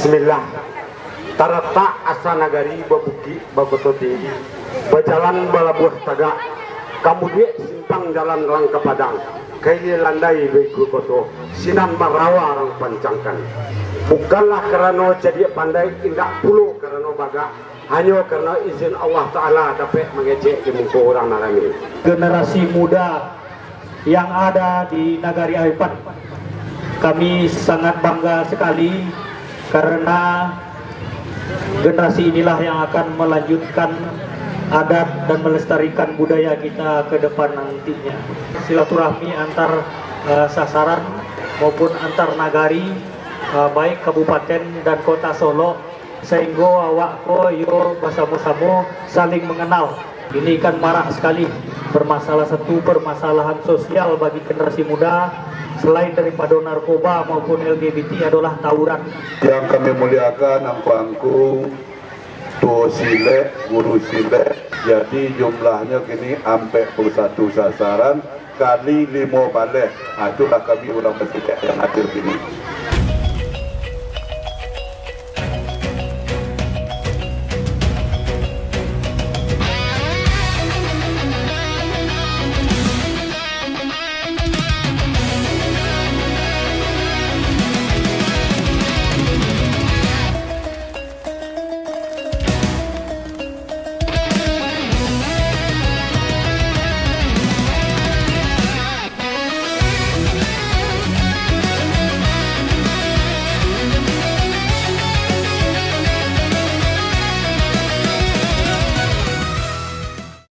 Bismillah. Tarata asa nagari babuki babototi berjalan balabuh tagak kemudian simpang jalan langka padang kaili landai beku koto sinan marawa orang pancangkan bukanlah karena jadi pandai indak puluh karena baga hanya karena izin Allah Ta'ala dapat mengejek di muka orang narami. Generasi muda yang ada di Nagari Aipan, kami sangat bangga sekali karena generasi inilah yang akan melanjutkan adat dan melestarikan budaya kita ke depan nantinya. Silaturahmi antar sasaran maupun antar nagari, baik kabupaten dan kota Solo, sehingga awak ko yo bersama-sama saling mengenal. Ini kan marah sekali satu permasalahan sosial bagi generasi muda selain daripada narkoba maupun LGBT adalah tawuran. Yang kami muliakan angku-angku tuh sile, guru sile, jadi jumlahnya kini sampai 41 sasaran kali 5 balik. Itulah kami orang bersikap yang hadir kini.